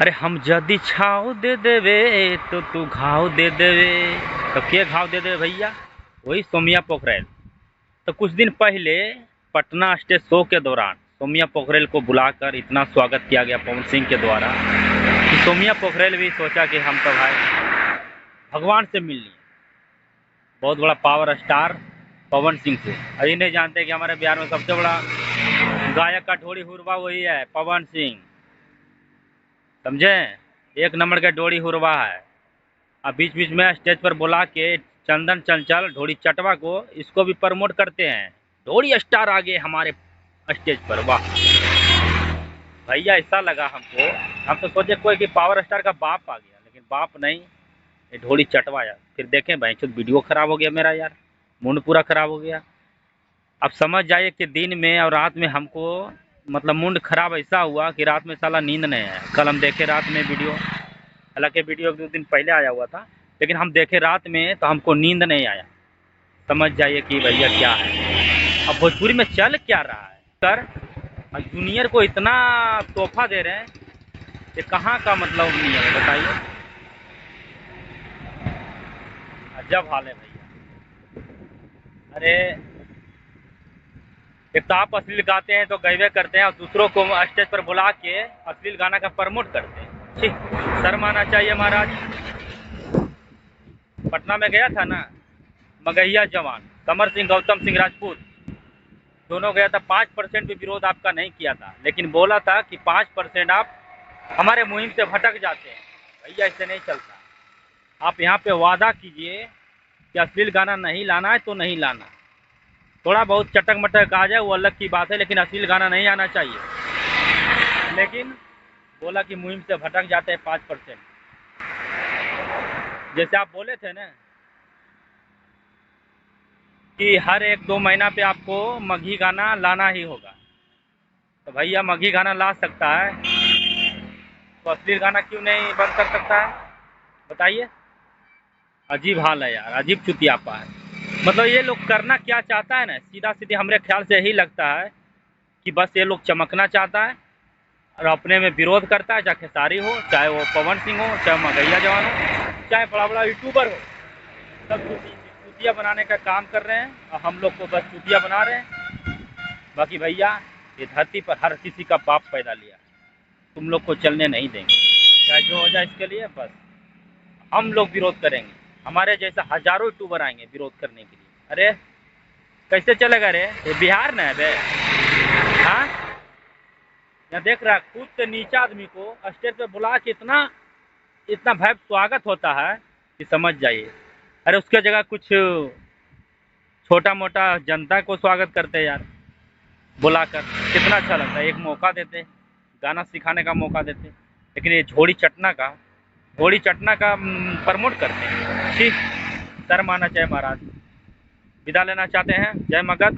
अरे हम जदि छाव दे देवे तो तू घाव दे देवे। तो के घाव दे देवे भैया? वही सोमिया पोखरेल। तो कुछ दिन पहले पटना स्टेज शो के दौरान सोमिया पोखरेल को बुलाकर इतना स्वागत किया गया पवन सिंह के द्वारा कि सोमिया पोखरेल भी सोचा कि हम तो भाई भगवान से मिल लिए। बहुत बड़ा पावर स्टार पवन सिंह से अभी नहीं जानते कि हमारे बिहार में सबसे बड़ा गायक का ढोड़ी हुरवा वही है, पवन सिंह। समझे? एक नंबर का ढोड़ी हुरवा है। अब बीच बीच में स्टेज पर बुला के चंदन चंचल ढोड़ी चटवा को इसको भी प्रमोट करते हैं। ढोड़ी स्टार आ गए हमारे स्टेज पर, वाह भैया। ऐसा लगा हमको, हम तो सोचे कोई कि पावर स्टार का बाप आ गया, लेकिन बाप नहीं, ये ढोड़ी चटवा यार। फिर देखें भाई खुद वीडियो खराब हो गया मेरा यार, मूड पूरा खराब हो गया। अब समझ जाइए कि दिन में और रात में हमको मतलब मूड खराब ऐसा हुआ कि रात में साला नींद नहीं आया। कल हम देखे रात में वीडियो, हालांकि वीडियो 2 दिन पहले आया हुआ था, लेकिन हम देखे रात में तो हमको नींद नहीं आया। समझ जाइए कि भैया क्या है अब भोजपुरी में चल क्या रहा है। सर जूनियर को इतना तोहफा दे रहे हैं, ये कहाँ का मतलब नहीं है बताइए। अजब हाल है भैया। अरे एक तो आप अश्लील गाते हैं तो गैबे करते हैं, और दूसरों को स्टेज पर बुला के अश्लील गाना का प्रमोट करते हैं। ठीक, शर्म आना चाहिए महाराज। पटना में गया था ना मगहिया जवान समर सिंह गौतम सिंह राजपूत, दोनों गया था। 5% भी विरोध आपका नहीं किया था, लेकिन बोला था कि 5% आप हमारे मुहिम से भटक जाते हैं। भैया ऐसे नहीं चलता। आप यहाँ पे वादा कीजिए कि अश्लील गाना नहीं लाना है तो नहीं लाना। थोड़ा बहुत चटक मटक आ जाए वो अलग की बात है, लेकिन अश्लील गाना नहीं आना चाहिए। लेकिन बोला कि मुहिम से भटक जाते हैं 5%। जैसे आप बोले थे ना कि हर 1-2 महीना पे आपको मगही गाना लाना ही होगा, तो भैया मगही गाना ला सकता है तो अश्लील गाना क्यों नहीं बंद कर सकता है बताइए। अजीब हाल है यार, अजीब चुतियापा है। मतलब ये लोग करना क्या चाहता है ना, सीधा सीधी हमारे ख्याल से यही लगता है कि बस ये लोग चमकना चाहता है और अपने में विरोध करता है। चाहे खेसारी हो, चाहे वो पवन सिंह हो, चाहे मगहिया जवान हो, चाहे बड़ा बड़ा यूट्यूबर हो, सब चुतिया बनाने का काम कर रहे हैं और हम लोग को बस चुतिया बना रहे हैं। बाकी भैया ये धरती पर हर किसी का बाप पैदा लिया, तुम लोग को चलने नहीं देंगे, चाहे जो हो जाए। इसके लिए बस हम लोग विरोध करेंगे, हमारे जैसा हजारों यूट्यूबर आएंगे विरोध करने के लिए। अरे कैसे चलेगा रे, ये बिहार ना है बे? हाँ, यहाँ देख रहा खुद से नीचा आदमी को स्टेज पे बुला के इतना इतना भव्य स्वागत होता है कि समझ जाइए। अरे उसके जगह कुछ छोटा मोटा जनता को स्वागत करते हैं यार बुलाकर, कितना अच्छा लगता है। एक मौका देते, गाना सिखाने का मौका देते, लेकिन ये ढोड़ी चटना का प्रमोट करते हैं। ठीक, शर्म आना चाहिए महाराज। विदा लेना चाहते हैं। जय मगध।